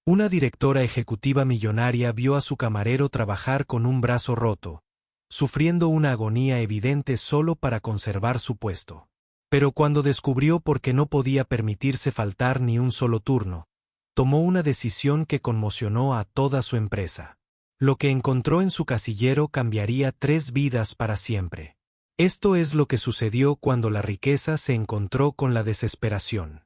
Una directora ejecutiva millonaria vio a su camarero trabajar con un brazo roto, sufriendo una agonía evidente solo para conservar su puesto. Pero cuando descubrió por qué no podía permitirse faltar ni un solo turno, tomó una decisión que conmocionó a toda su empresa. Lo que encontró en su casillero cambiaría 3 vidas para siempre. Esto es lo que sucedió cuando la riqueza se encontró con la desesperación.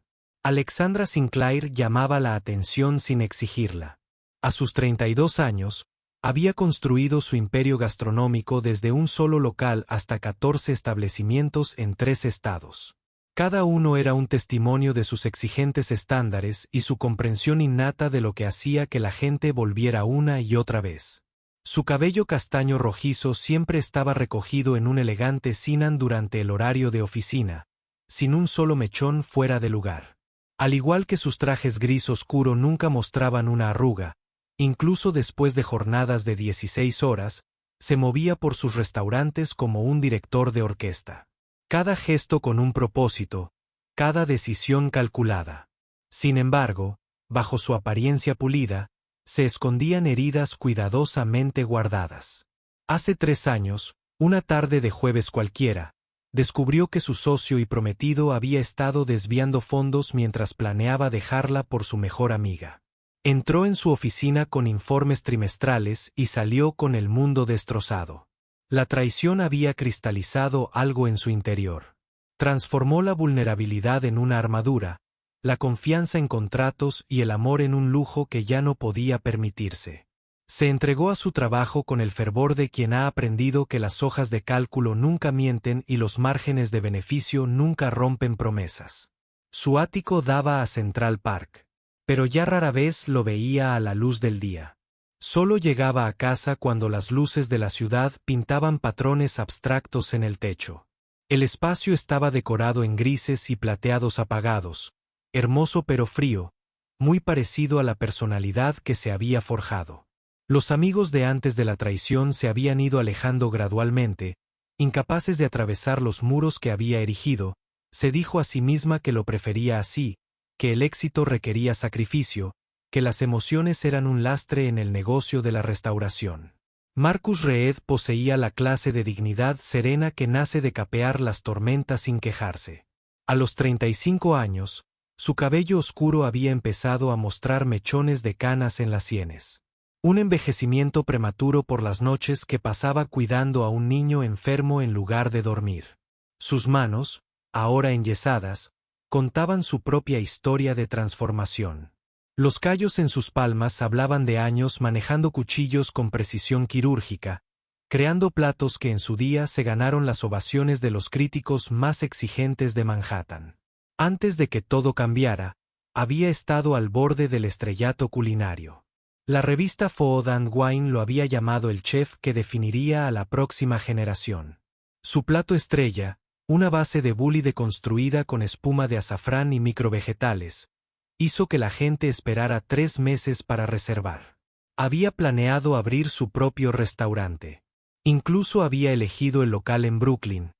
Alexandra Sinclair llamaba la atención sin exigirla. A sus 32 años, había construido su imperio gastronómico desde un solo local hasta 14 establecimientos en 3 estados. Cada uno era un testimonio de sus exigentes estándares y su comprensión innata de lo que hacía que la gente volviera una y otra vez. Su cabello castaño rojizo siempre estaba recogido en un elegante cinan durante el horario de oficina, sin un solo mechón fuera de lugar. Al igual que sus trajes gris oscuro nunca mostraban una arruga, incluso después de jornadas de 16 horas, se movía por sus restaurantes como un director de orquesta. Cada gesto con un propósito, cada decisión calculada. Sin embargo, bajo su apariencia pulida, se escondían heridas cuidadosamente guardadas. Hace 3 años, una tarde de jueves cualquiera, descubrió que su socio y prometido había estado desviando fondos mientras planeaba dejarla por su mejor amiga. Entró en su oficina con informes trimestrales y salió con el mundo destrozado. La traición había cristalizado algo en su interior. Transformó la vulnerabilidad en una armadura, la confianza en contratos y el amor en un lujo que ya no podía permitirse. Se entregó a su trabajo con el fervor de quien ha aprendido que las hojas de cálculo nunca mienten y los márgenes de beneficio nunca rompen promesas. Su ático daba a Central Park, pero ya rara vez lo veía a la luz del día. Solo llegaba a casa cuando las luces de la ciudad pintaban patrones abstractos en el techo. El espacio estaba decorado en grises y plateados apagados, hermoso pero frío, muy parecido a la personalidad que se había forjado. Los amigos de antes de la traición se habían ido alejando gradualmente, incapaces de atravesar los muros que había erigido. Se dijo a sí misma que lo prefería así, que el éxito requería sacrificio, que las emociones eran un lastre en el negocio de la restauración. Marcus Reed poseía la clase de dignidad serena que nace de capear las tormentas sin quejarse. A los 35 años, su cabello oscuro había empezado a mostrar mechones de canas en las sienes. Un envejecimiento prematuro por las noches que pasaba cuidando a un niño enfermo en lugar de dormir. Sus manos, ahora enyesadas, contaban su propia historia de transformación. Los callos en sus palmas hablaban de años manejando cuchillos con precisión quirúrgica, creando platos que en su día se ganaron las ovaciones de los críticos más exigentes de Manhattan. Antes de que todo cambiara, había estado al borde del estrellato culinario. La revista Food and Wine lo había llamado el chef que definiría a la próxima generación. Su plato estrella, una base de bully deconstruida con espuma de azafrán y microvegetales, hizo que la gente esperara 3 meses para reservar. Había planeado abrir su propio restaurante. Incluso había elegido el local en Brooklyn,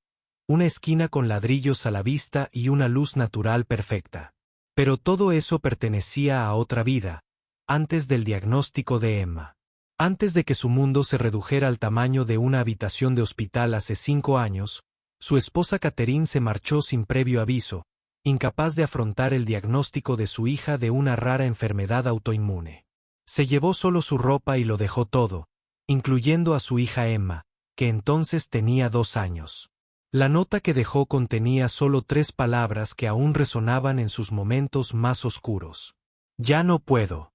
una esquina con ladrillos a la vista y una luz natural perfecta. Pero todo eso pertenecía a otra vida, antes del diagnóstico de Emma. Antes de que su mundo se redujera al tamaño de una habitación de hospital hace 5 años, su esposa Catherine se marchó sin previo aviso, incapaz de afrontar el diagnóstico de su hija de una rara enfermedad autoinmune. Se llevó solo su ropa y lo dejó todo, incluyendo a su hija Emma, que entonces tenía 2 años. La nota que dejó contenía solo 3 palabras que aún resonaban en sus momentos más oscuros. Ya no puedo.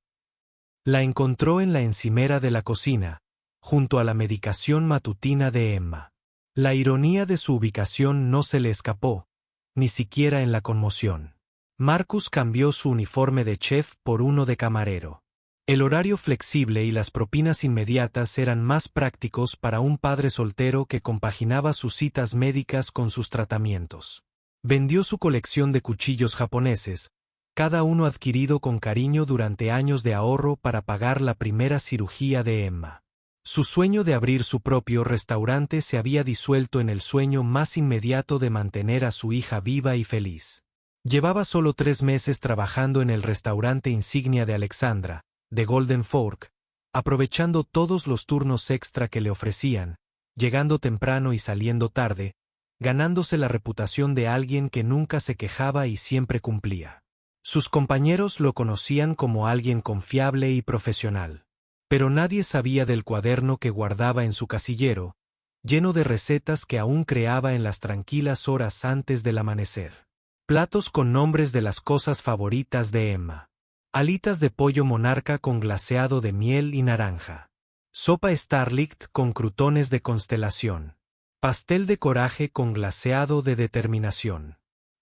La encontró en la encimera de la cocina, junto a la medicación matutina de Emma. La ironía de su ubicación no se le escapó, ni siquiera en la conmoción. Marcus cambió su uniforme de chef por uno de camarero. El horario flexible y las propinas inmediatas eran más prácticos para un padre soltero que compaginaba sus citas médicas con sus tratamientos. Vendió su colección de cuchillos japoneses, cada uno adquirido con cariño durante años de ahorro para pagar la primera cirugía de Emma. Su sueño de abrir su propio restaurante se había disuelto en el sueño más inmediato de mantener a su hija viva y feliz. Llevaba solo 3 meses trabajando en el restaurante insignia de Alexandra, de Golden Fork, aprovechando todos los turnos extra que le ofrecían, llegando temprano y saliendo tarde, ganándose la reputación de alguien que nunca se quejaba y siempre cumplía. Sus compañeros lo conocían como alguien confiable y profesional. Pero nadie sabía del cuaderno que guardaba en su casillero, lleno de recetas que aún creaba en las tranquilas horas antes del amanecer. Platos con nombres de las cosas favoritas de Emma. Alitas de pollo monarca con glaseado de miel y naranja. Sopa Starlight con crutones de constelación. Pastel de coraje con glaseado de determinación.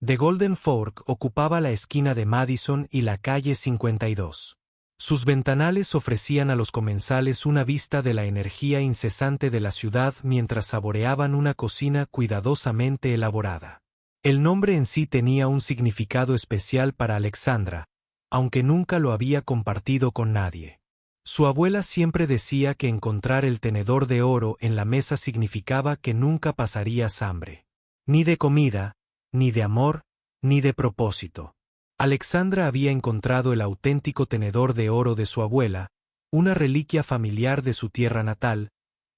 The Golden Fork ocupaba la esquina de Madison y la calle 52. Sus ventanales ofrecían a los comensales una vista de la energía incesante de la ciudad mientras saboreaban una cocina cuidadosamente elaborada. El nombre en sí tenía un significado especial para Alexandra, aunque nunca lo había compartido con nadie. Su abuela siempre decía que encontrar el tenedor de oro en la mesa significaba que nunca pasarías hambre. Ni de comida, ni de amor, ni de propósito. Alexandra había encontrado el auténtico tenedor de oro de su abuela, una reliquia familiar de su tierra natal,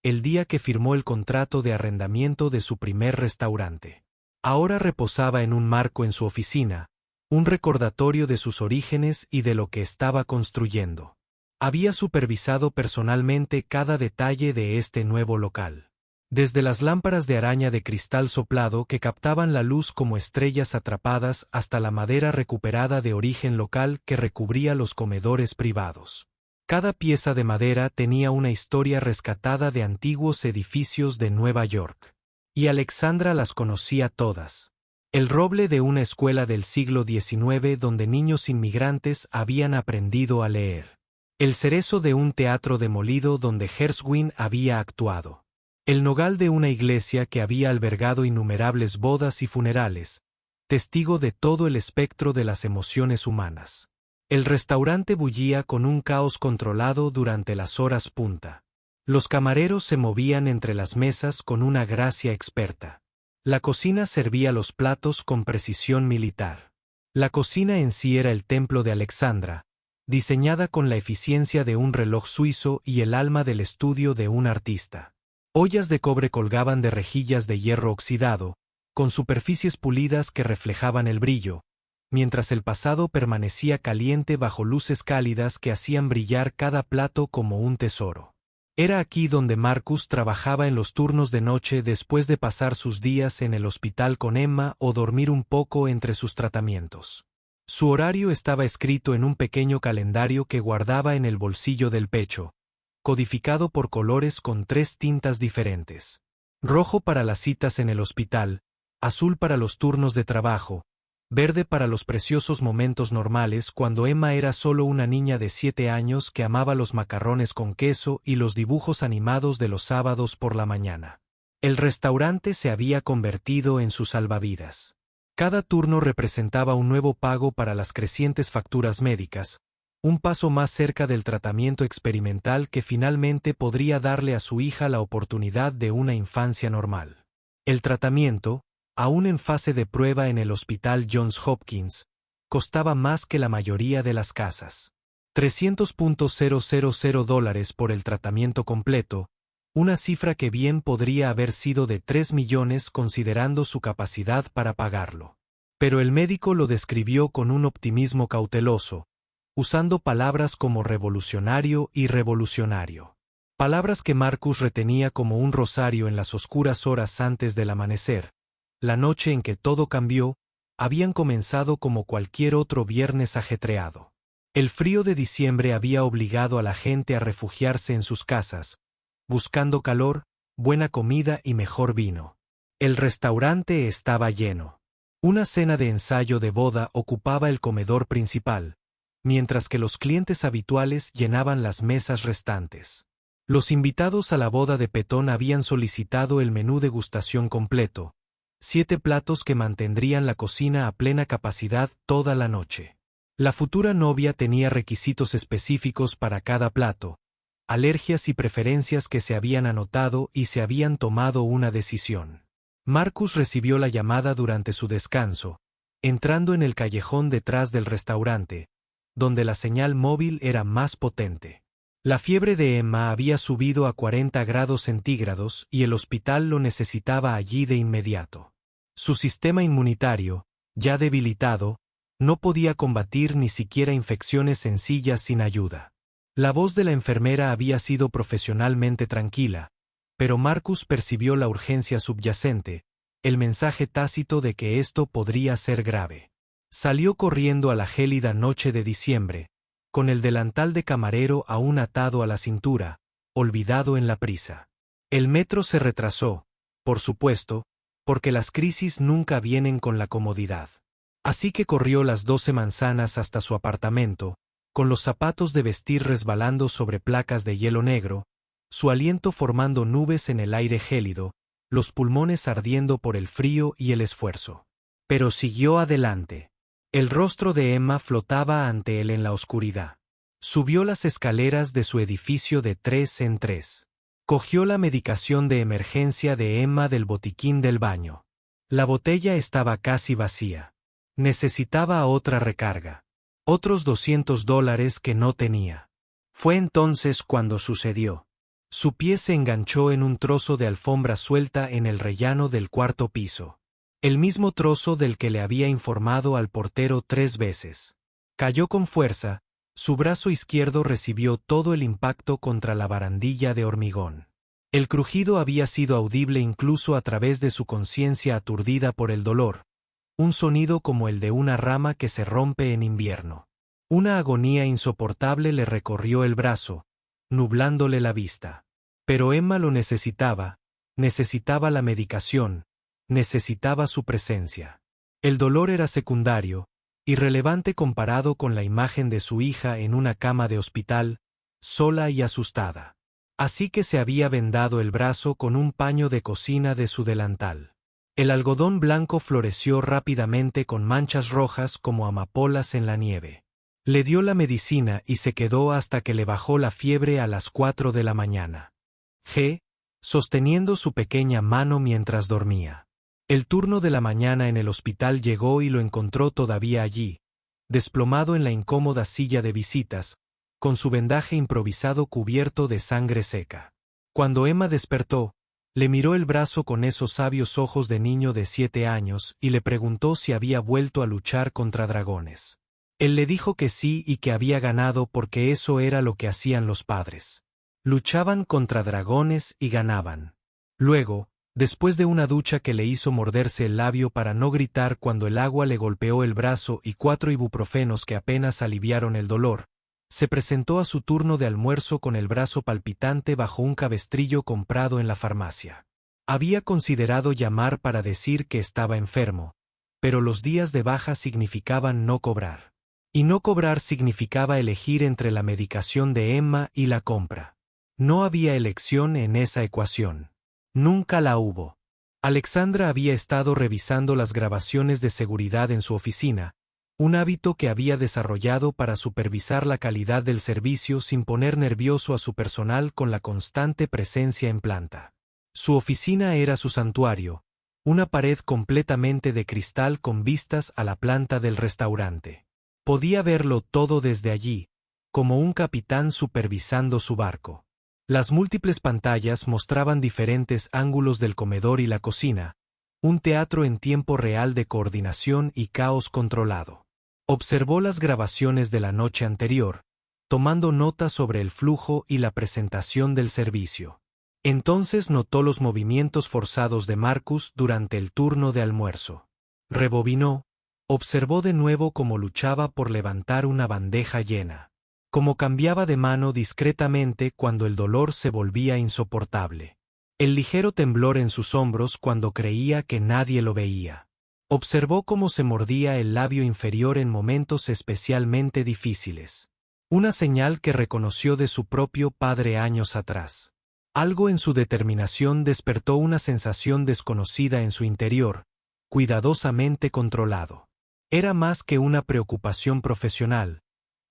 el día que firmó el contrato de arrendamiento de su primer restaurante. Ahora reposaba en un marco en su oficina, un recordatorio de sus orígenes y de lo que estaba construyendo. Había supervisado personalmente cada detalle de este nuevo local. Desde las lámparas de araña de cristal soplado que captaban la luz como estrellas atrapadas hasta la madera recuperada de origen local que recubría los comedores privados. Cada pieza de madera tenía una historia rescatada de antiguos edificios de Nueva York. Y Alexandra las conocía todas. El roble de una escuela del siglo XIX donde niños inmigrantes habían aprendido a leer. El cerezo de un teatro demolido donde Gershwin había actuado. El nogal de una iglesia que había albergado innumerables bodas y funerales, testigo de todo el espectro de las emociones humanas. El restaurante bullía con un caos controlado durante las horas punta. Los camareros se movían entre las mesas con una gracia experta. La cocina servía los platos con precisión militar. La cocina en sí era el templo de Alexandra, diseñada con la eficiencia de un reloj suizo y el alma del estudio de un artista. Ollas de cobre colgaban de rejillas de hierro oxidado, con superficies pulidas que reflejaban el brillo, mientras el pasado permanecía caliente bajo luces cálidas que hacían brillar cada plato como un tesoro. Era aquí donde Marcus trabajaba en los turnos de noche después de pasar sus días en el hospital con Emma o dormir un poco entre sus tratamientos. Su horario estaba escrito en un pequeño calendario que guardaba en el bolsillo del pecho, codificado por colores con 3 tintas diferentes. Rojo para las citas en el hospital, azul para los turnos de trabajo, verde para los preciosos momentos normales cuando Emma era solo una niña de 7 años que amaba los macarrones con queso y los dibujos animados de los sábados por la mañana. El restaurante se había convertido en su salvavidas. Cada turno representaba un nuevo pago para las crecientes facturas médicas, un paso más cerca del tratamiento experimental que finalmente podría darle a su hija la oportunidad de una infancia normal. El tratamiento, aún en fase de prueba en el Hospital Johns Hopkins, costaba más que la mayoría de las casas. $300,000 por el tratamiento completo, una cifra que bien podría haber sido de 3 millones considerando su capacidad para pagarlo. Pero el médico lo describió con un optimismo cauteloso, usando palabras como revolucionario y revolucionario. Palabras que Marcus retenía como un rosario en las oscuras horas antes del amanecer. La noche en que todo cambió, habían comenzado como cualquier otro viernes ajetreado. El frío de diciembre había obligado a la gente a refugiarse en sus casas, buscando calor, buena comida y mejor vino. El restaurante estaba lleno. Una cena de ensayo de boda ocupaba el comedor principal, mientras que los clientes habituales llenaban las mesas restantes. Los invitados a la boda de Petón habían solicitado el menú degustación completo, 7 platos que mantendrían la cocina a plena capacidad toda la noche. La futura novia tenía requisitos específicos para cada plato, alergias y preferencias que se habían anotado y se habían tomado una decisión. Marcus recibió la llamada durante su descanso, entrando en el callejón detrás del restaurante, donde la señal móvil era más potente. La fiebre de Emma había subido a 40 grados centígrados y el hospital lo necesitaba allí de inmediato. Su sistema inmunitario, ya debilitado, no podía combatir ni siquiera infecciones sencillas sin ayuda. La voz de la enfermera había sido profesionalmente tranquila, pero Marcus percibió la urgencia subyacente, el mensaje tácito de que esto podría ser grave. Salió corriendo a la gélida noche de diciembre, con el delantal de camarero aún atado a la cintura, olvidado en la prisa. El metro se retrasó, por supuesto, porque las crisis nunca vienen con la comodidad. Así que corrió las 12 manzanas hasta su apartamento, con los zapatos de vestir resbalando sobre placas de hielo negro, su aliento formando nubes en el aire gélido, los pulmones ardiendo por el frío y el esfuerzo. Pero siguió adelante. El rostro de Emma flotaba ante él en la oscuridad. Subió las escaleras de su edificio de 3 en 3. Cogió la medicación de emergencia de Emma del botiquín del baño. La botella estaba casi vacía. Necesitaba otra recarga. Otros $200 que no tenía. Fue entonces cuando sucedió. Su pie se enganchó en un trozo de alfombra suelta en el rellano del cuarto piso. El mismo trozo del que le había informado al portero 3 veces. Cayó con fuerza, su brazo izquierdo recibió todo el impacto contra la barandilla de hormigón. El crujido había sido audible incluso a través de su conciencia aturdida por el dolor, un sonido como el de una rama que se rompe en invierno. Una agonía insoportable le recorrió el brazo, nublándole la vista. Pero Emma lo necesitaba la medicación, necesitaba su presencia. El dolor era secundario, irrelevante comparado con la imagen de su hija en una cama de hospital, sola y asustada. Así que se había vendado el brazo con un paño de cocina de su delantal. El algodón blanco floreció rápidamente con manchas rojas como amapolas en la nieve. Le dio la medicina y se quedó hasta que le bajó la fiebre a las 4 de la mañana. Sosteniendo su pequeña mano mientras dormía. El turno de la mañana en el hospital llegó y lo encontró todavía allí, desplomado en la incómoda silla de visitas, con su vendaje improvisado cubierto de sangre seca. Cuando Emma despertó, le miró el brazo con esos sabios ojos de niño de 7 años y le preguntó si había vuelto a luchar contra dragones. Él le dijo que sí y que había ganado porque eso era lo que hacían los padres. Luchaban contra dragones y ganaban. Luego, después de una ducha que le hizo morderse el labio para no gritar cuando el agua le golpeó el brazo y 4 ibuprofenos que apenas aliviaron el dolor, se presentó a su turno de almuerzo con el brazo palpitante bajo un cabestrillo comprado en la farmacia. Había considerado llamar para decir que estaba enfermo, pero los días de baja significaban no cobrar. Y no cobrar significaba elegir entre la medicación de Emma y la compra. No había elección en esa ecuación. Nunca la hubo. Alexandra había estado revisando las grabaciones de seguridad en su oficina, un hábito que había desarrollado para supervisar la calidad del servicio sin poner nervioso a su personal con la constante presencia en planta. Su oficina era su santuario, una pared completamente de cristal con vistas a la planta del restaurante. Podía verlo todo desde allí, como un capitán supervisando su barco. Las múltiples pantallas mostraban diferentes ángulos del comedor y la cocina, un teatro en tiempo real de coordinación y caos controlado. Observó las grabaciones de la noche anterior, tomando nota sobre el flujo y la presentación del servicio. Entonces notó los movimientos forzados de Marcus durante el turno de almuerzo. Rebobinó, observó de nuevo cómo luchaba por levantar una bandeja llena. Como cambiaba de mano discretamente cuando el dolor se volvía insoportable. El ligero temblor en sus hombros cuando creía que nadie lo veía. Observó cómo se mordía el labio inferior en momentos especialmente difíciles. Una señal que reconoció de su propio padre años atrás. Algo en su determinación despertó una sensación desconocida en su interior, cuidadosamente controlado. Era más que una preocupación profesional,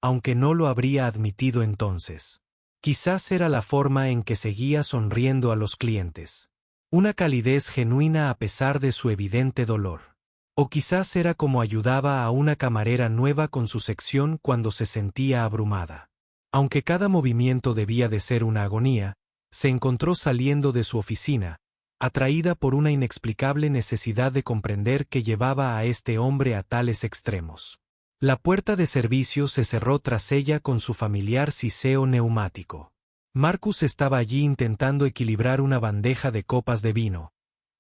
aunque no lo habría admitido entonces. Quizás era la forma en que seguía sonriendo a los clientes. Una calidez genuina a pesar de su evidente dolor. O quizás era como ayudaba a una camarera nueva con su sección cuando se sentía abrumada. Aunque cada movimiento debía de ser una agonía, se encontró saliendo de su oficina, atraída por una inexplicable necesidad de comprender qué llevaba a este hombre a tales extremos. La puerta de servicio se cerró tras ella con su familiar siseo neumático. Marcus estaba allí intentando equilibrar una bandeja de copas de vino,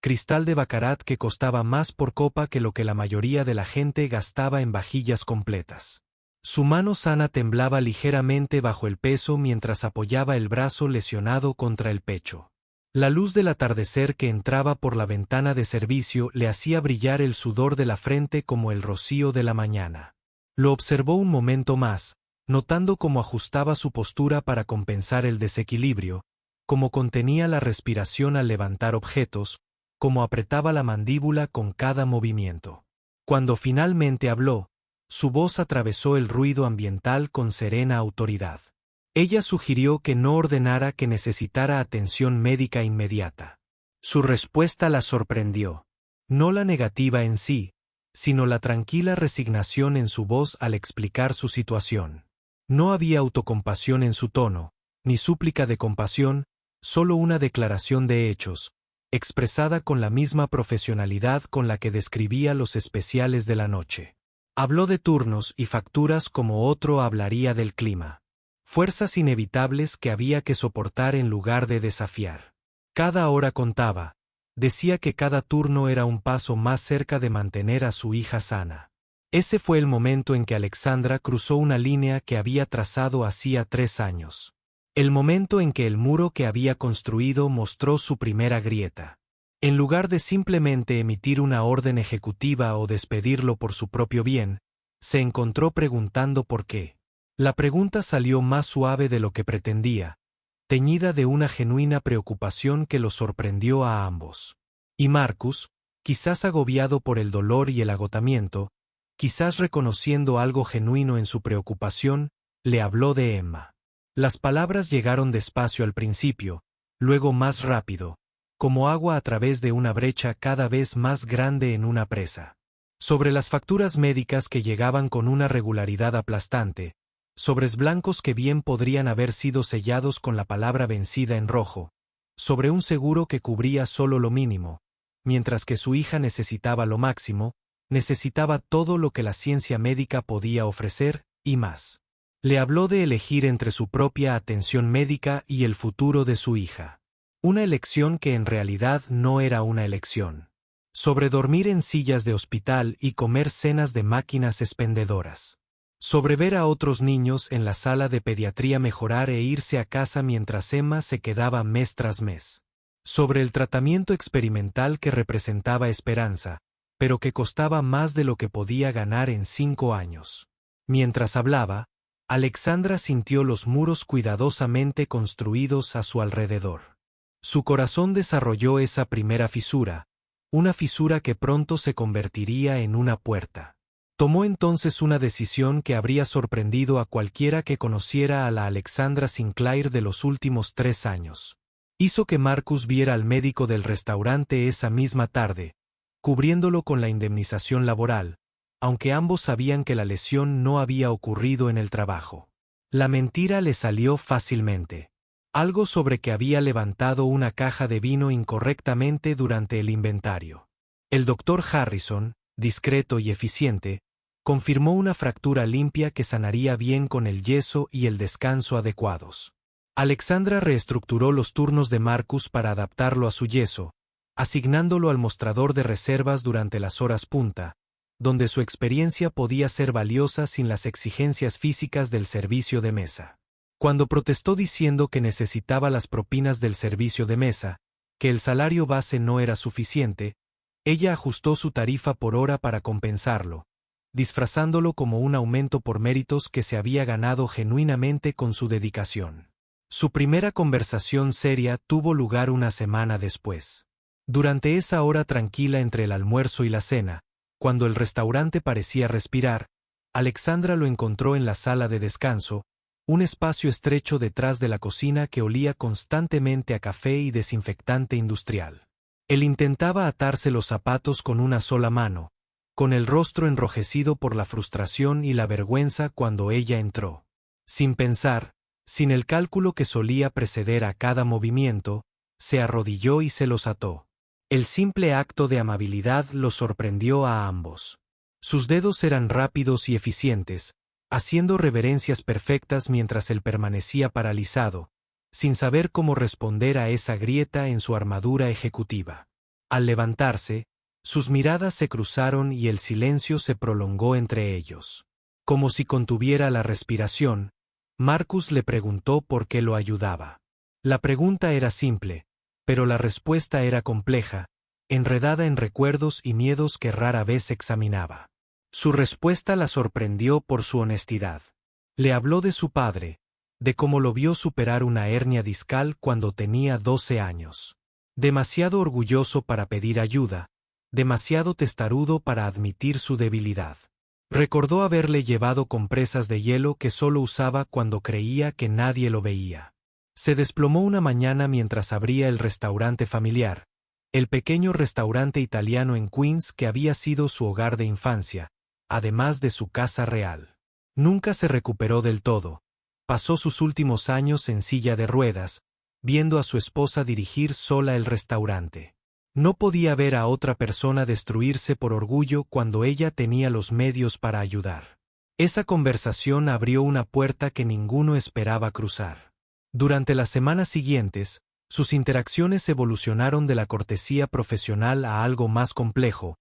cristal de baccarat que costaba más por copa que lo que la mayoría de la gente gastaba en vajillas completas. Su mano sana temblaba ligeramente bajo el peso mientras apoyaba el brazo lesionado contra el pecho. La luz del atardecer que entraba por la ventana de servicio le hacía brillar el sudor de la frente como el rocío de la mañana. Lo observó un momento más, notando cómo ajustaba su postura para compensar el desequilibrio, cómo contenía la respiración al levantar objetos, cómo apretaba la mandíbula con cada movimiento. Cuando finalmente habló, su voz atravesó el ruido ambiental con serena autoridad. Ella sugirió que no ordenara que necesitara atención médica inmediata. Su respuesta la sorprendió. No la negativa en sí, sino la tranquila resignación en su voz al explicar su situación. No había autocompasión en su tono, ni súplica de compasión, solo una declaración de hechos, expresada con la misma profesionalidad con la que describía los especiales de la noche. Habló de turnos y facturas como otro hablaría del clima. Fuerzas inevitables que había que soportar en lugar de desafiar. Cada hora contaba. Decía que cada turno era un paso más cerca de mantener a su hija sana. Ese fue el momento en que Alexandra cruzó una línea que había trazado hacía 3 años. El momento en que el muro que había construido mostró su primera grieta. En lugar de simplemente emitir una orden ejecutiva o despedirlo por su propio bien, se encontró preguntando por qué. La pregunta salió más suave de lo que pretendía, teñida de una genuina preocupación que los sorprendió a ambos. Y Marcus, quizás agobiado por el dolor y el agotamiento, quizás reconociendo algo genuino en su preocupación, le habló de Emma. Las palabras llegaron despacio al principio, luego más rápido, como agua a través de una brecha cada vez más grande en una presa. Sobre las facturas médicas que llegaban con una regularidad aplastante, sobres blancos que bien podrían haber sido sellados con la palabra vencida en rojo, sobre un seguro que cubría solo lo mínimo, mientras que su hija necesitaba lo máximo, necesitaba todo lo que la ciencia médica podía ofrecer, y más. Le habló de elegir entre su propia atención médica y el futuro de su hija. Una elección que en realidad no era una elección. Sobre dormir en sillas de hospital y comer cenas de máquinas expendedoras. Sobre ver a otros niños en la sala de pediatría mejorar e irse a casa mientras Emma se quedaba mes tras mes. Sobre el tratamiento experimental que representaba esperanza, pero que costaba más de lo que podía ganar en 5 años. Mientras hablaba, Alexandra sintió los muros cuidadosamente construidos a su alrededor. Su corazón desarrolló esa primera fisura, una fisura que pronto se convertiría en una puerta. Tomó entonces una decisión que habría sorprendido a cualquiera que conociera a la Alexandra Sinclair de los últimos 3 años. Hizo que Marcus viera al médico del restaurante esa misma tarde, cubriéndolo con la indemnización laboral, aunque ambos sabían que la lesión no había ocurrido en el trabajo. La mentira le salió fácilmente. Algo sobre que había levantado una caja de vino incorrectamente durante el inventario. El doctor Harrison, discreto y eficiente, confirmó una fractura limpia que sanaría bien con el yeso y el descanso adecuados. Alexandra reestructuró los turnos de Marcus para adaptarlo a su yeso, asignándolo al mostrador de reservas durante las horas punta, donde su experiencia podía ser valiosa sin las exigencias físicas del servicio de mesa. Cuando protestó diciendo que necesitaba las propinas del servicio de mesa, que el salario base no era suficiente, ella ajustó su tarifa por hora para compensarlo, disfrazándolo como un aumento por méritos que se había ganado genuinamente con su dedicación. Su primera conversación seria tuvo lugar una semana después. Durante esa hora tranquila entre el almuerzo y la cena, cuando el restaurante parecía respirar, Alexandra lo encontró en la sala de descanso, un espacio estrecho detrás de la cocina que olía constantemente a café y desinfectante industrial. Él intentaba atarse los zapatos con una sola mano, con el rostro enrojecido por la frustración y la vergüenza cuando ella entró. Sin pensar, sin el cálculo que solía preceder a cada movimiento, se arrodilló y se los ató. El simple acto de amabilidad los sorprendió a ambos. Sus dedos eran rápidos y eficientes, haciendo reverencias perfectas mientras él permanecía paralizado, sin saber cómo responder a esa grieta en su armadura ejecutiva. Al levantarse, sus miradas se cruzaron y el silencio se prolongó entre ellos. Como si contuviera la respiración, Marcus le preguntó por qué lo ayudaba. La pregunta era simple, pero la respuesta era compleja, enredada en recuerdos y miedos que rara vez examinaba. Su respuesta la sorprendió por su honestidad. Le habló de su padre, de cómo lo vio superar una hernia discal cuando tenía 12 años. Demasiado orgulloso para pedir ayuda, demasiado testarudo para admitir su debilidad. Recordó haberle llevado compresas de hielo que solo usaba cuando creía que nadie lo veía. Se desplomó una mañana mientras abría el restaurante familiar, el pequeño restaurante italiano en Queens que había sido su hogar de infancia, además de su casa real. Nunca se recuperó del todo. Pasó sus últimos años en silla de ruedas, viendo a su esposa dirigir sola el restaurante. No podía ver a otra persona destruirse por orgullo cuando ella tenía los medios para ayudar. Esa conversación abrió una puerta que ninguno esperaba cruzar. Durante las semanas siguientes, sus interacciones evolucionaron de la cortesía profesional a algo más complejo,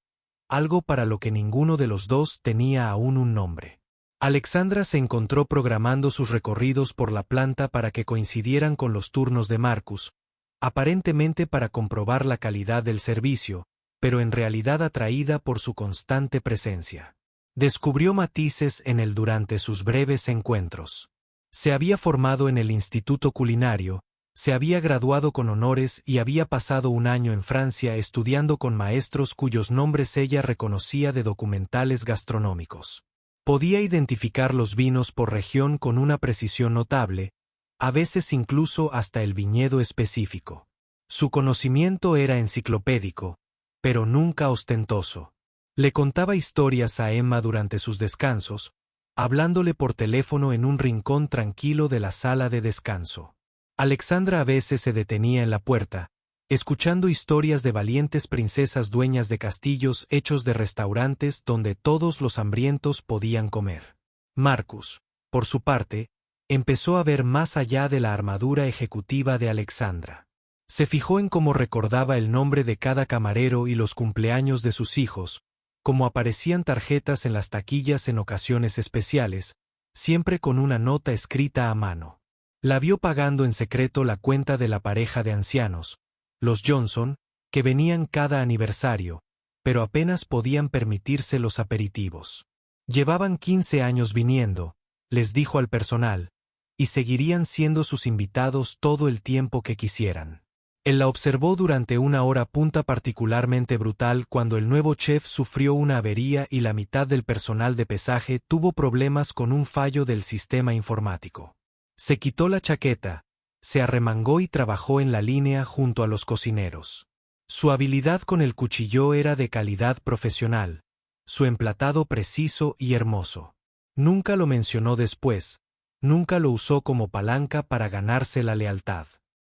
algo para lo que ninguno de los dos tenía aún un nombre. Alexandra se encontró programando sus recorridos por la planta para que coincidieran con los turnos de Marcus, aparentemente para comprobar la calidad del servicio, pero en realidad atraída por su constante presencia. Descubrió matices en él durante sus breves encuentros. Se había formado en el Instituto Culinario, se había graduado con honores y había pasado un año en Francia estudiando con maestros cuyos nombres ella reconocía de documentales gastronómicos. Podía identificar los vinos por región con una precisión notable, a veces incluso hasta el viñedo específico. Su conocimiento era enciclopédico, pero nunca ostentoso. Le contaba historias a Emma durante sus descansos, hablándole por teléfono en un rincón tranquilo de la sala de descanso. Alexandra a veces se detenía en la puerta, escuchando historias de valientes princesas dueñas de castillos hechos de restaurantes donde todos los hambrientos podían comer. Marcus, por su parte, empezó a ver más allá de la armadura ejecutiva de Alexandra. Se fijó en cómo recordaba el nombre de cada camarero y los cumpleaños de sus hijos, cómo aparecían tarjetas en las taquillas en ocasiones especiales, siempre con una nota escrita a mano. La vio pagando en secreto la cuenta de la pareja de ancianos, los Johnson, que venían cada aniversario, pero apenas podían permitirse los aperitivos. Llevaban 15 años viniendo, les dijo al personal, y seguirían siendo sus invitados todo el tiempo que quisieran. Él la observó durante una hora punta particularmente brutal cuando el nuevo chef sufrió una avería y la mitad del personal de pesaje tuvo problemas con un fallo del sistema informático. Se quitó la chaqueta, se arremangó y trabajó en la línea junto a los cocineros. Su habilidad con el cuchillo era de calidad profesional, su emplatado preciso y hermoso. Nunca lo mencionó después, nunca lo usó como palanca para ganarse la lealtad.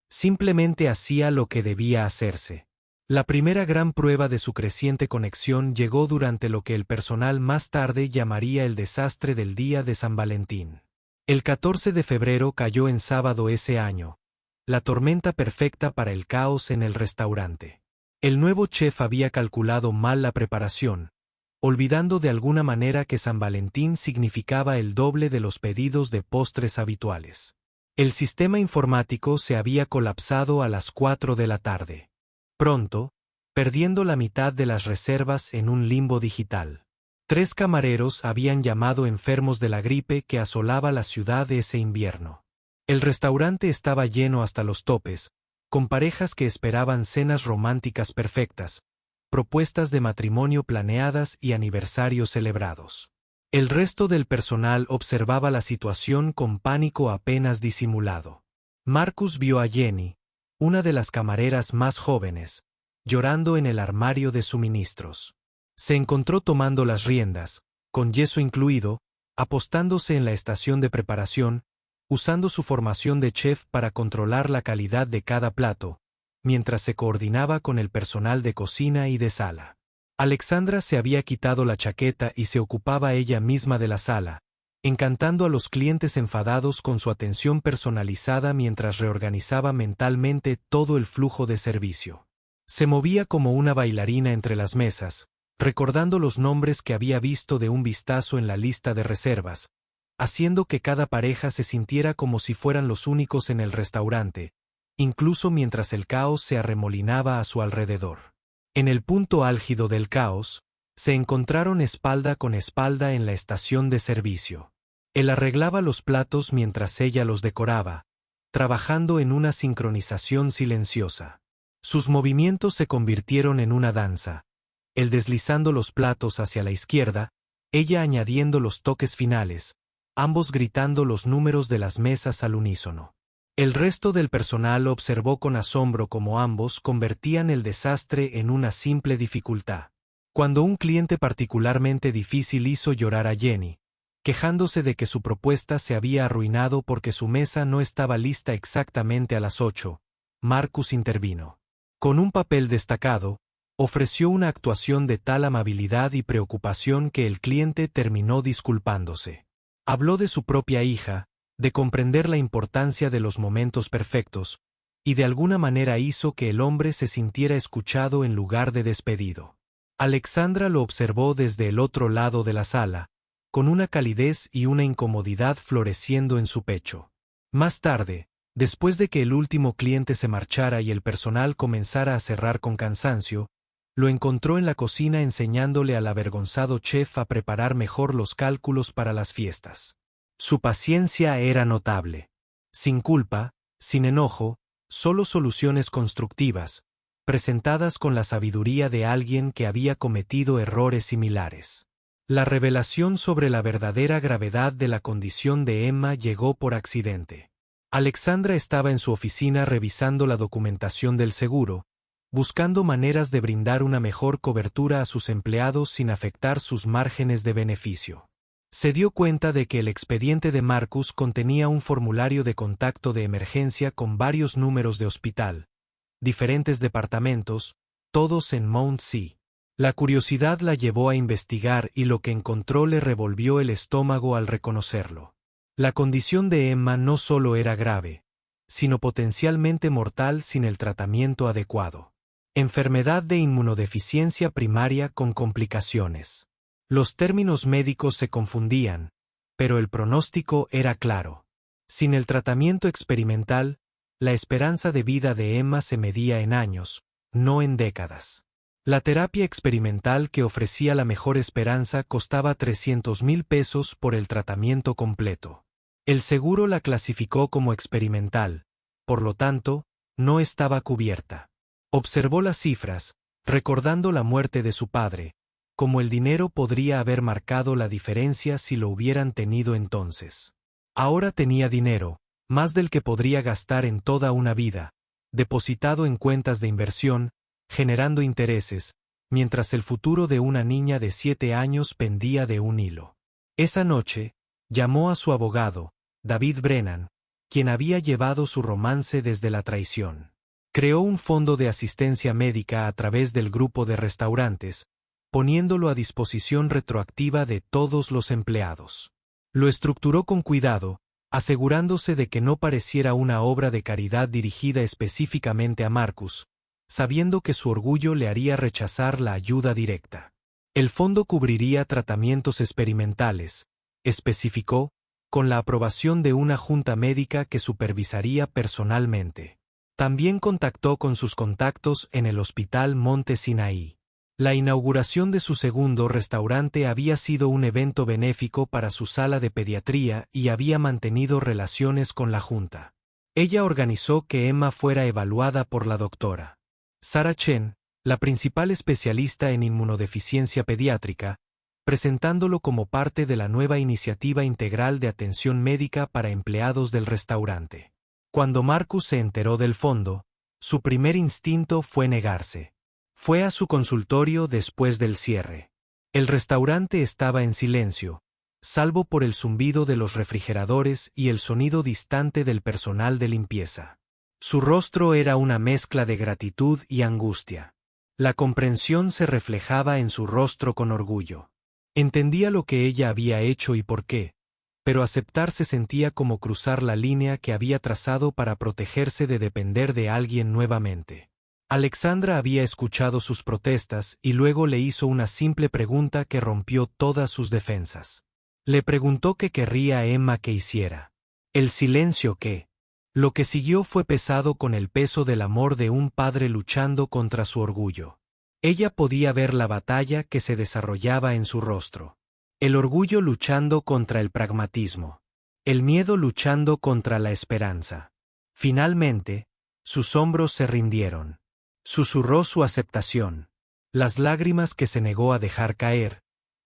Simplemente hacía lo que debía hacerse. La primera gran prueba de su creciente conexión llegó durante lo que el personal más tarde llamaría el desastre del día de San Valentín. El 14 de febrero cayó en sábado ese año, la tormenta perfecta para el caos en el restaurante. El nuevo chef había calculado mal la preparación, olvidando de alguna manera que San Valentín significaba el doble de los pedidos de postres habituales. El sistema informático se había colapsado a las 4 de la tarde. Pronto, perdiendo la mitad de las reservas en un limbo digital. 3 camareros habían llamado enfermos de la gripe que asolaba la ciudad ese invierno. El restaurante estaba lleno hasta los topes, con parejas que esperaban cenas románticas perfectas, propuestas de matrimonio planeadas y aniversarios celebrados. El resto del personal observaba la situación con pánico apenas disimulado. Marcus vio a Jenny, una de las camareras más jóvenes, llorando en el armario de suministros. Se encontró tomando las riendas, con yeso incluido, apostándose en la estación de preparación, usando su formación de chef para controlar la calidad de cada plato, mientras se coordinaba con el personal de cocina y de sala. Alexandra se había quitado la chaqueta y se ocupaba ella misma de la sala, encantando a los clientes enfadados con su atención personalizada mientras reorganizaba mentalmente todo el flujo de servicio. Se movía como una bailarina entre las mesas, recordando los nombres que había visto de un vistazo en la lista de reservas, haciendo que cada pareja se sintiera como si fueran los únicos en el restaurante, incluso mientras el caos se arremolinaba a su alrededor. En el punto álgido del caos, se encontraron espalda con espalda en la estación de servicio. Él arreglaba los platos mientras ella los decoraba, trabajando en una sincronización silenciosa. Sus movimientos se convirtieron en una danza, él deslizando los platos hacia la izquierda, ella añadiendo los toques finales, ambos gritando los números de las mesas al unísono. El resto del personal observó con asombro cómo ambos convertían el desastre en una simple dificultad. Cuando un cliente particularmente difícil hizo llorar a Jenny, quejándose de que su propuesta se había arruinado porque su mesa no estaba lista exactamente a las 8, Marcus intervino. Con un papel destacado, ofreció una actuación de tal amabilidad y preocupación que el cliente terminó disculpándose. Habló de su propia hija, de comprender la importancia de los momentos perfectos, y de alguna manera hizo que el hombre se sintiera escuchado en lugar de despedido. Alexandra lo observó desde el otro lado de la sala, con una calidez y una incomodidad floreciendo en su pecho. Más tarde, después de que el último cliente se marchara y el personal comenzara a cerrar con cansancio, lo encontró en la cocina enseñándole al avergonzado chef a preparar mejor los cálculos para las fiestas. Su paciencia era notable. Sin culpa, sin enojo, solo soluciones constructivas, presentadas con la sabiduría de alguien que había cometido errores similares. La revelación sobre la verdadera gravedad de la condición de Emma llegó por accidente. Alexandra estaba en su oficina revisando la documentación del seguro, buscando maneras de brindar una mejor cobertura a sus empleados sin afectar sus márgenes de beneficio. Se dio cuenta de que el expediente de Marcus contenía un formulario de contacto de emergencia con varios números de hospital, diferentes departamentos, todos en Mount Sea. La curiosidad la llevó a investigar y lo que encontró le revolvió el estómago al reconocerlo. La condición de Emma no solo era grave, sino potencialmente mortal sin el tratamiento adecuado. Enfermedad de inmunodeficiencia primaria con complicaciones. Los términos médicos se confundían, pero el pronóstico era claro. Sin el tratamiento experimental, la esperanza de vida de Emma se medía en años, no en décadas. La terapia experimental que ofrecía la mejor esperanza costaba 300,000 pesos por el tratamiento completo. El seguro la clasificó como experimental, por lo tanto, no estaba cubierta. Observó las cifras, recordando la muerte de su padre, como el dinero podría haber marcado la diferencia si lo hubieran tenido entonces. Ahora tenía dinero, más del que podría gastar en toda una vida, depositado en cuentas de inversión, generando intereses, mientras el futuro de una niña de 7 años pendía de un hilo. Esa noche, llamó a su abogado, David Brennan, quien había llevado su romance desde la traición. Creó un fondo de asistencia médica a través del grupo de restaurantes, poniéndolo a disposición retroactiva de todos los empleados. Lo estructuró con cuidado, asegurándose de que no pareciera una obra de caridad dirigida específicamente a Marcus, sabiendo que su orgullo le haría rechazar la ayuda directa. El fondo cubriría tratamientos experimentales, especificó, con la aprobación de una junta médica que supervisaría personalmente. También contactó con sus contactos en el Hospital Monte Sinaí. La inauguración de su segundo restaurante había sido un evento benéfico para su sala de pediatría y había mantenido relaciones con la junta. Ella organizó que Emma fuera evaluada por la doctora Sarah Chen, la principal especialista en inmunodeficiencia pediátrica, presentándolo como parte de la nueva iniciativa integral de atención médica para empleados del restaurante. Cuando Marcus se enteró del fondo, su primer instinto fue negarse. Fue a su consultorio después del cierre. El restaurante estaba en silencio, salvo por el zumbido de los refrigeradores y el sonido distante del personal de limpieza. Su rostro era una mezcla de gratitud y angustia. La comprensión se reflejaba en su rostro con orgullo. Entendía lo que ella había hecho y por qué, pero aceptar se sentía como cruzar la línea que había trazado para protegerse de depender de alguien nuevamente. Alexandra había escuchado sus protestas y luego le hizo una simple pregunta que rompió todas sus defensas. Le preguntó qué querría Emma que hiciera. El silencio que. Lo que siguió fue pesado con el peso del amor de un padre luchando contra su orgullo. Ella podía ver la batalla que se desarrollaba en su rostro. El orgullo luchando contra el pragmatismo. El miedo luchando contra la esperanza. Finalmente, sus hombros se rindieron. Susurró su aceptación. Las lágrimas que se negó a dejar caer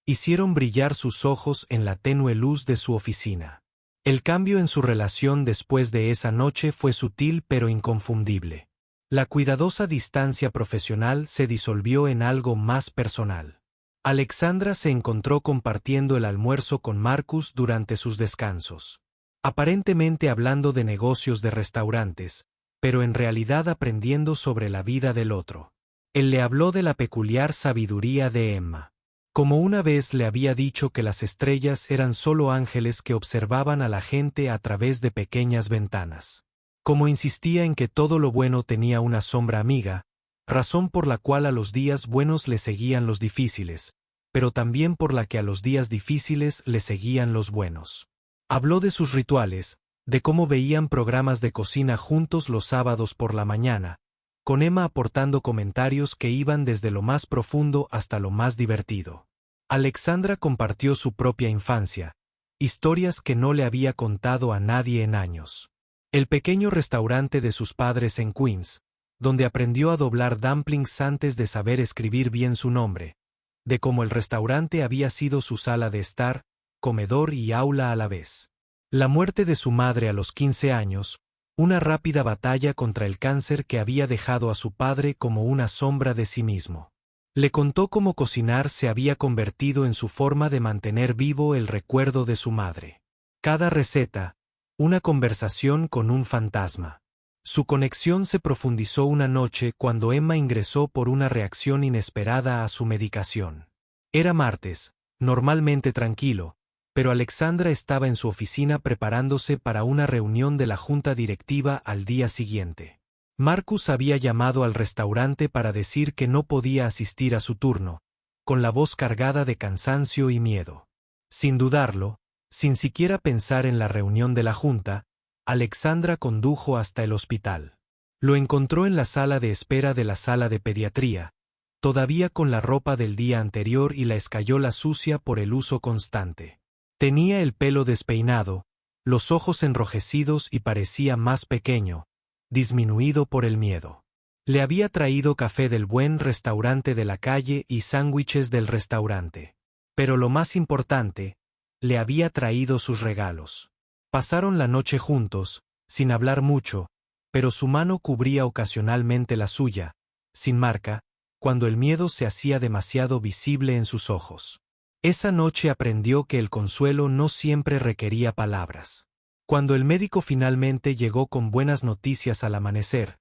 hicieron brillar sus ojos en la tenue luz de su oficina. El cambio en su relación después de esa noche fue sutil pero inconfundible. La cuidadosa distancia profesional se disolvió en algo más personal. Alexandra se encontró compartiendo el almuerzo con Marcus durante sus descansos. Aparentemente hablando de negocios de restaurantes, pero en realidad aprendiendo sobre la vida del otro. Él le habló de la peculiar sabiduría de Emma. Como una vez le había dicho que las estrellas eran solo ángeles que observaban a la gente a través de pequeñas ventanas. Como insistía en que todo lo bueno tenía una sombra amiga, razón por la cual a los días buenos le seguían los difíciles, pero también por la que a los días difíciles le seguían los buenos. Habló de sus rituales, de cómo veían programas de cocina juntos los sábados por la mañana, con Emma aportando comentarios que iban desde lo más profundo hasta lo más divertido. Alexandra compartió su propia infancia, historias que no le había contado a nadie en años. El pequeño restaurante de sus padres en Queens, donde aprendió a doblar dumplings antes de saber escribir bien su nombre, de cómo el restaurante había sido su sala de estar, comedor y aula a la vez. La muerte de su madre a los 15 años, una rápida batalla contra el cáncer que había dejado a su padre como una sombra de sí mismo. Le contó cómo cocinar se había convertido en su forma de mantener vivo el recuerdo de su madre. Cada receta, una conversación con un fantasma. Su conexión se profundizó una noche cuando Emma ingresó por una reacción inesperada a su medicación. Era martes, normalmente tranquilo, pero Alexandra estaba en su oficina preparándose para una reunión de la junta directiva al día siguiente. Marcus había llamado al restaurante para decir que no podía asistir a su turno, con la voz cargada de cansancio y miedo. Sin dudarlo, sin siquiera pensar en la reunión de la junta, Alexandra condujo hasta el hospital. Lo encontró en la sala de espera de la sala de pediatría, todavía con la ropa del día anterior y la escayola sucia por el uso constante. Tenía el pelo despeinado, los ojos enrojecidos y parecía más pequeño, disminuido por el miedo. Le había traído café del buen restaurante de la calle y sándwiches del restaurante. Pero lo más importante, le había traído sus regalos. Pasaron la noche juntos, sin hablar mucho, pero su mano cubría ocasionalmente la suya, sin marca, cuando el miedo se hacía demasiado visible en sus ojos. Esa noche aprendió que el consuelo no siempre requería palabras. Cuando el médico finalmente llegó con buenas noticias al amanecer,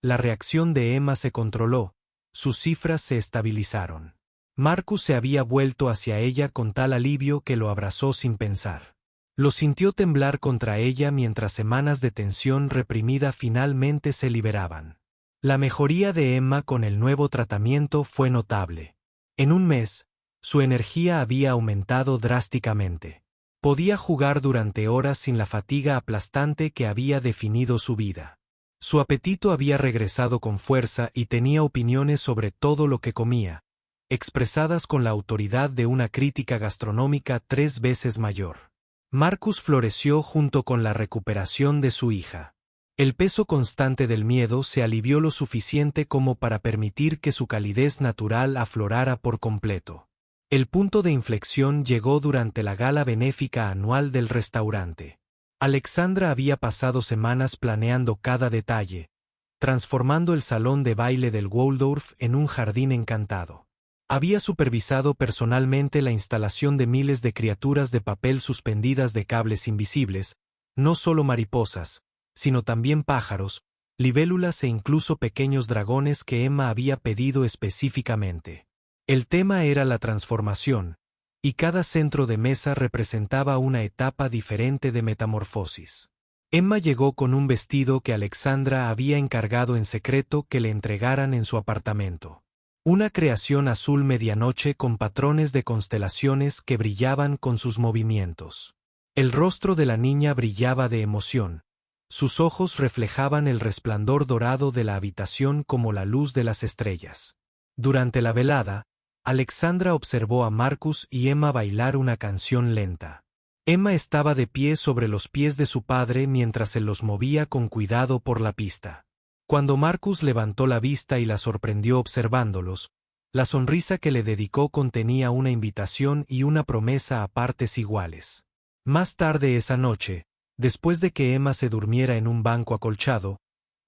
la reacción de Emma se controló, sus cifras se estabilizaron. Marcus se había vuelto hacia ella con tal alivio que lo abrazó sin pensar. Lo sintió temblar contra ella mientras semanas de tensión reprimida finalmente se liberaban. La mejoría de Emma con el nuevo tratamiento fue notable. En un mes, su energía había aumentado drásticamente. Podía jugar durante horas sin la fatiga aplastante que había definido su vida. Su apetito había regresado con fuerza y tenía opiniones sobre todo lo que comía, expresadas con la autoridad de una crítica gastronómica 3 veces mayor. Marcus floreció junto con la recuperación de su hija. El peso constante del miedo se alivió lo suficiente como para permitir que su calidez natural aflorara por completo. El punto de inflexión llegó durante la gala benéfica anual del restaurante. Alexandra había pasado semanas planeando cada detalle, transformando el salón de baile del Waldorf en un jardín encantado. Había supervisado personalmente la instalación de miles de criaturas de papel suspendidas de cables invisibles, no solo mariposas, sino también pájaros, libélulas e incluso pequeños dragones que Emma había pedido específicamente. El tema era la transformación, y cada centro de mesa representaba una etapa diferente de metamorfosis. Emma llegó con un vestido que Alexandra había encargado en secreto que le entregaran en su apartamento. Una creación azul medianoche con patrones de constelaciones que brillaban con sus movimientos. El rostro de la niña brillaba de emoción. Sus ojos reflejaban el resplandor dorado de la habitación como la luz de las estrellas. Durante la velada, Alexandra observó a Marcus y Emma bailar una canción lenta. Emma estaba de pie sobre los pies de su padre mientras él los movía con cuidado por la pista. Cuando Marcus levantó la vista y la sorprendió observándolos, la sonrisa que le dedicó contenía una invitación y una promesa a partes iguales. Más tarde esa noche, después de que Emma se durmiera en un banco acolchado,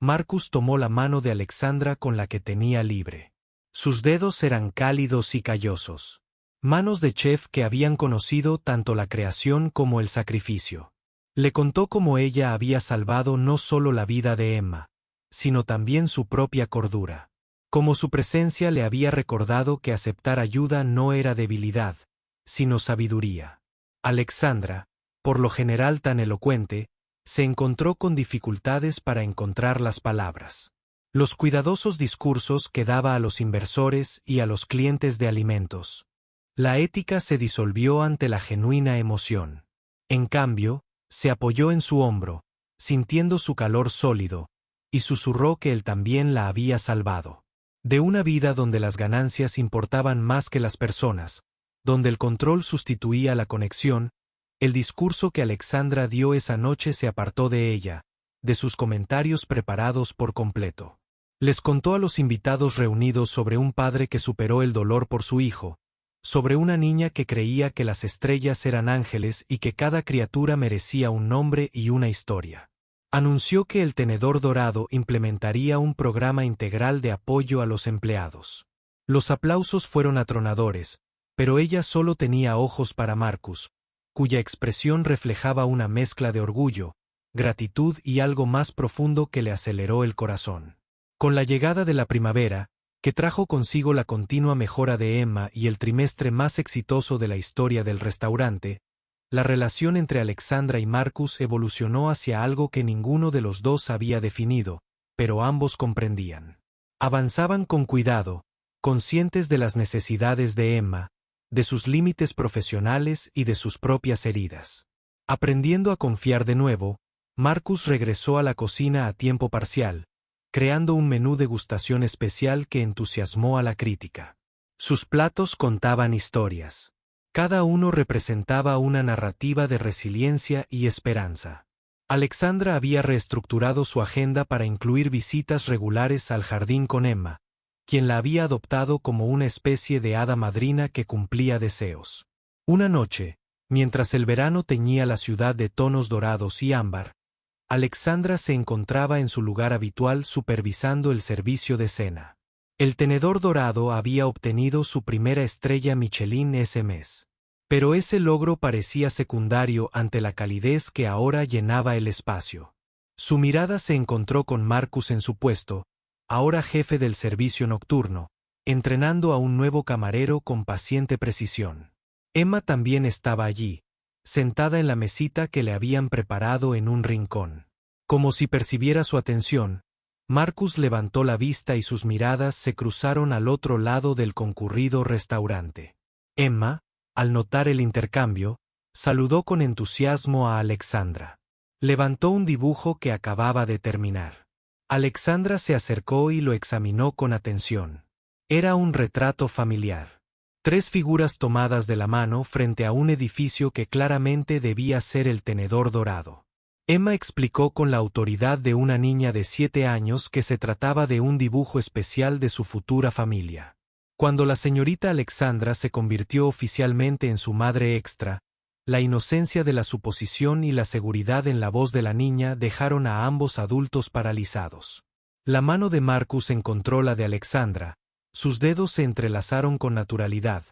Marcus tomó la mano de Alexandra con la que tenía libre. Sus dedos eran cálidos y callosos. Manos de chef que habían conocido tanto la creación como el sacrificio. Le contó cómo ella había salvado no solo la vida de Emma, sino también su propia cordura. Como su presencia le había recordado que aceptar ayuda no era debilidad, sino sabiduría. Alexandra, por lo general tan elocuente, se encontró con dificultades para encontrar las palabras. Los cuidadosos discursos que daba a los inversores y a los clientes de alimentos. La ética se disolvió ante la genuina emoción. En cambio, se apoyó en su hombro, sintiendo su calor sólido, y susurró que él también la había salvado. De una vida donde las ganancias importaban más que las personas, donde el control sustituía la conexión, el discurso que Alexandra dio esa noche se apartó de ella, de sus comentarios preparados por completo. Les contó a los invitados reunidos sobre un padre que superó el dolor por su hijo, sobre una niña que creía que las estrellas eran ángeles y que cada criatura merecía un nombre y una historia. Anunció que el Tenedor Dorado implementaría un programa integral de apoyo a los empleados. Los aplausos fueron atronadores, pero ella solo tenía ojos para Marcus, cuya expresión reflejaba una mezcla de orgullo, gratitud y algo más profundo que le aceleró el corazón. Con la llegada de la primavera, que trajo consigo la continua mejora de Emma y el trimestre más exitoso de la historia del restaurante, la relación entre Alexandra y Marcus evolucionó hacia algo que ninguno de los dos había definido, pero ambos comprendían. Avanzaban con cuidado, conscientes de las necesidades de Emma, de sus límites profesionales y de sus propias heridas. Aprendiendo a confiar de nuevo, Marcus regresó a la cocina a tiempo parcial, creando un menú degustación especial que entusiasmó a la crítica. Sus platos contaban historias. Cada uno representaba una narrativa de resiliencia y esperanza. Alexandra había reestructurado su agenda para incluir visitas regulares al jardín con Emma, quien la había adoptado como una especie de hada madrina que cumplía deseos. Una noche, mientras el verano teñía la ciudad de tonos dorados y ámbar, Alexandra se encontraba en su lugar habitual supervisando el servicio de cena. El Tenedor Dorado había obtenido su primera estrella Michelin ese mes. Pero ese logro parecía secundario ante la calidez que ahora llenaba el espacio. Su mirada se encontró con Marcus en su puesto, ahora jefe del servicio nocturno, entrenando a un nuevo camarero con paciente precisión. Emma también estaba allí, sentada en la mesita que le habían preparado en un rincón. Como si percibiera su atención, Marcus levantó la vista y sus miradas se cruzaron al otro lado del concurrido restaurante. Emma, al notar el intercambio, saludó con entusiasmo a Alexandra. Levantó un dibujo que acababa de terminar. Alexandra se acercó y lo examinó con atención. Era un retrato familiar. 3 figuras tomadas de la mano frente a un edificio que claramente debía ser el Tenedor Dorado. Emma explicó con la autoridad de una niña de 7 años que se trataba de un dibujo especial de su futura familia. Cuando la señorita Alexandra se convirtió oficialmente en su madre extra, la inocencia de la suposición y la seguridad en la voz de la niña dejaron a ambos adultos paralizados. La mano de Marcus encontró la de Alexandra, Sus dedos se entrelazaron con naturalidad,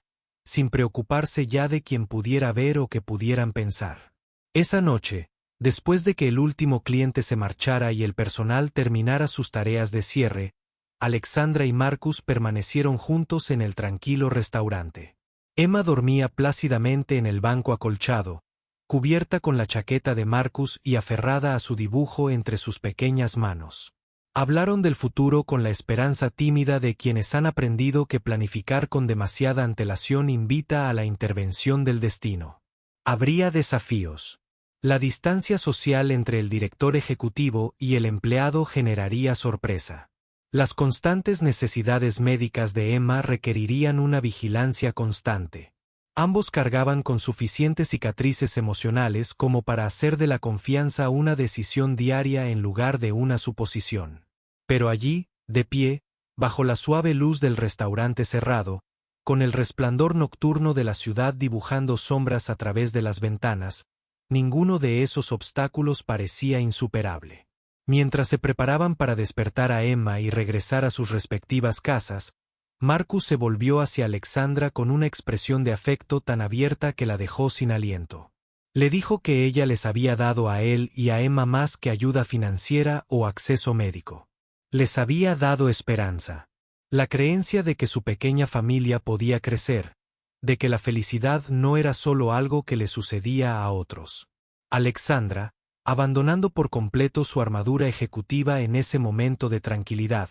sin preocuparse ya de quien pudiera ver o que pudieran pensar. Esa noche, después de que el último cliente se marchara y el personal terminara sus tareas de cierre, Alexandra y Marcus permanecieron juntos en el tranquilo restaurante. Emma dormía plácidamente en el banco acolchado, cubierta con la chaqueta de Marcus y aferrada a su dibujo entre sus pequeñas manos. Hablaron del futuro con la esperanza tímida de quienes han aprendido que planificar con demasiada antelación invita a la intervención del destino. Habría desafíos. La distancia social entre el director ejecutivo y el empleado generaría sorpresa. Las constantes necesidades médicas de Emma requerirían una vigilancia constante. Ambos cargaban con suficientes cicatrices emocionales como para hacer de la confianza una decisión diaria en lugar de una suposición. Pero allí, de pie, bajo la suave luz del restaurante cerrado, con el resplandor nocturno de la ciudad dibujando sombras a través de las ventanas, ninguno de esos obstáculos parecía insuperable. Mientras se preparaban para despertar a Emma y regresar a sus respectivas casas, Marcus se volvió hacia Alexandra con una expresión de afecto tan abierta que la dejó sin aliento. Le dijo que ella les había dado a él y a Emma más que ayuda financiera o acceso médico. Les había dado esperanza. La creencia de que su pequeña familia podía crecer, de que la felicidad no era solo algo que le sucedía a otros. Alexandra, abandonando por completo su armadura ejecutiva en ese momento de tranquilidad,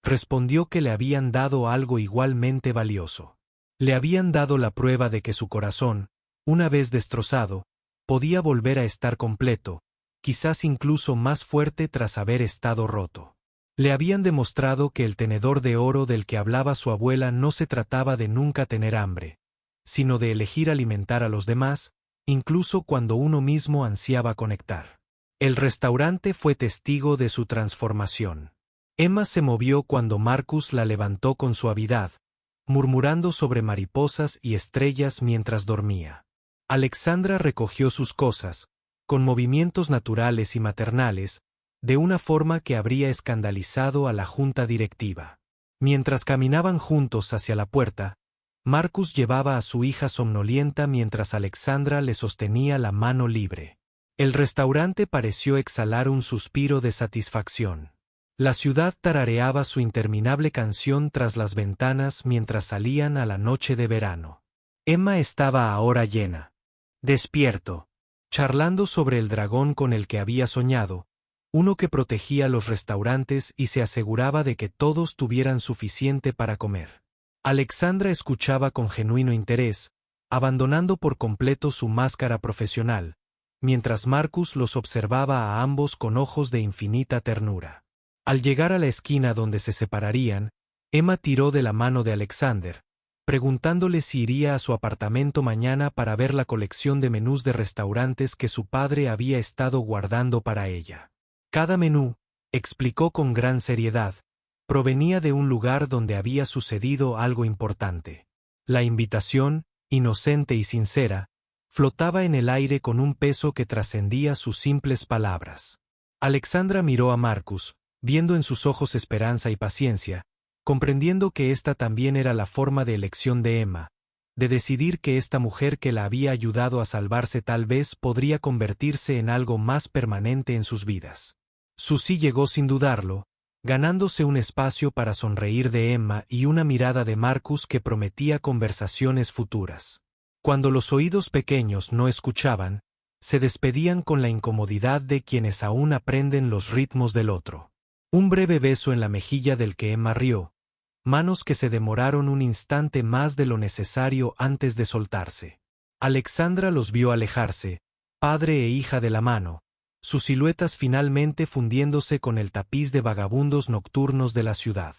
respondió que le habían dado algo igualmente valioso. Le habían dado la prueba de que su corazón, una vez destrozado, podía volver a estar completo, quizás incluso más fuerte tras haber estado roto. Le habían demostrado que el tenedor de oro del que hablaba su abuela no se trataba de nunca tener hambre, sino de elegir alimentar a los demás, incluso cuando uno mismo ansiaba conectar. El restaurante fue testigo de su transformación. Emma se movió cuando Marcus la levantó con suavidad, murmurando sobre mariposas y estrellas mientras dormía. Alexandra recogió sus cosas, con movimientos naturales y maternales, de una forma que habría escandalizado a la junta directiva. Mientras caminaban juntos hacia la puerta, Marcus llevaba a su hija somnolienta mientras Alexandra le sostenía la mano libre. El restaurante pareció exhalar un suspiro de satisfacción. La ciudad tarareaba su interminable canción tras las ventanas mientras salían a la noche de verano. Emma estaba ahora llena. Despierto, charlando sobre el dragón con el que había soñado, uno que protegía los restaurantes y se aseguraba de que todos tuvieran suficiente para comer. Alexandra escuchaba con genuino interés, abandonando por completo su máscara profesional, mientras Marcus los observaba a ambos con ojos de infinita ternura. Al llegar a la esquina donde se separarían, Emma tiró de la mano de Alexander, preguntándole si iría a su apartamento mañana para ver la colección de menús de restaurantes que su padre había estado guardando para ella. Cada menú, explicó con gran seriedad, provenía de un lugar donde había sucedido algo importante. La invitación, inocente y sincera, flotaba en el aire con un peso que trascendía sus simples palabras. Alexandra miró a Marcus, viendo en sus ojos esperanza y paciencia, comprendiendo que esta también era la forma de elección de Emma, de decidir que esta mujer que la había ayudado a salvarse tal vez podría convertirse en algo más permanente en sus vidas. Su sí llegó sin dudarlo, ganándose un espacio para sonreír de Emma y una mirada de Marcus que prometía conversaciones futuras. Cuando los oídos pequeños no escuchaban, se despedían con la incomodidad de quienes aún aprenden los ritmos del otro. Un breve beso en la mejilla del que Emma rió, manos que se demoraron un instante más de lo necesario antes de soltarse. Alexandra los vio alejarse, padre e hija de la mano, sus siluetas finalmente fundiéndose con el tapiz de vagabundos nocturnos de la ciudad.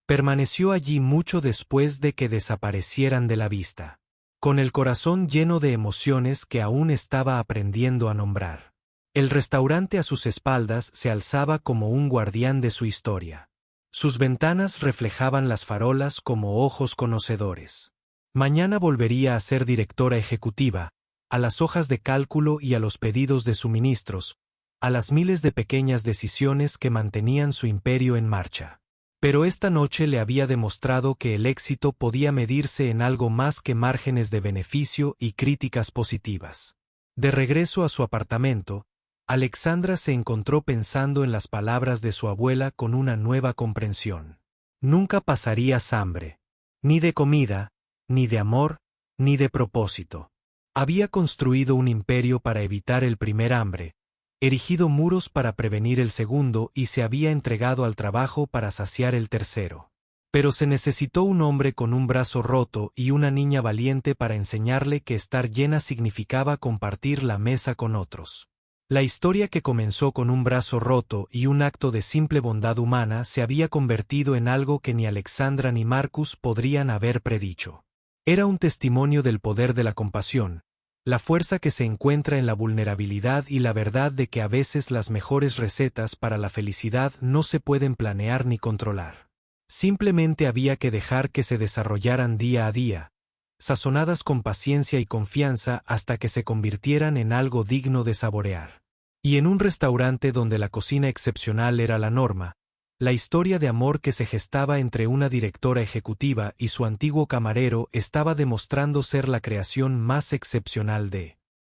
Permaneció allí mucho después de que desaparecieran de la vista, con el corazón lleno de emociones que aún estaba aprendiendo a nombrar. El restaurante a sus espaldas se alzaba como un guardián de su historia. Sus ventanas reflejaban las farolas como ojos conocedores. Mañana volvería a ser directora ejecutiva, a las hojas de cálculo y a los pedidos de suministros, a las miles de pequeñas decisiones que mantenían su imperio en marcha. Pero esta noche le había demostrado que el éxito podía medirse en algo más que márgenes de beneficio y críticas positivas. De regreso a su apartamento, Alexandra se encontró pensando en las palabras de su abuela con una nueva comprensión. Nunca pasarías hambre. Ni de comida, ni de amor, ni de propósito. Había construido un imperio para evitar el primer hambre, erigido muros para prevenir el segundo y se había entregado al trabajo para saciar el tercero. Pero se necesitó un hombre con un brazo roto y una niña valiente para enseñarle que estar llena significaba compartir la mesa con otros. La historia que comenzó con un brazo roto y un acto de simple bondad humana se había convertido en algo que ni Alexandra ni Marcus podrían haber predicho. Era un testimonio del poder de la compasión, la fuerza que se encuentra en la vulnerabilidad y la verdad de que a veces las mejores recetas para la felicidad no se pueden planear ni controlar. Simplemente había que dejar que se desarrollaran día a día, sazonadas con paciencia y confianza hasta que se convirtieran en algo digno de saborear. Y en un restaurante donde la cocina excepcional era la norma, la historia de amor que se gestaba entre una directora ejecutiva y su antiguo camarero estaba demostrando ser la creación más excepcional de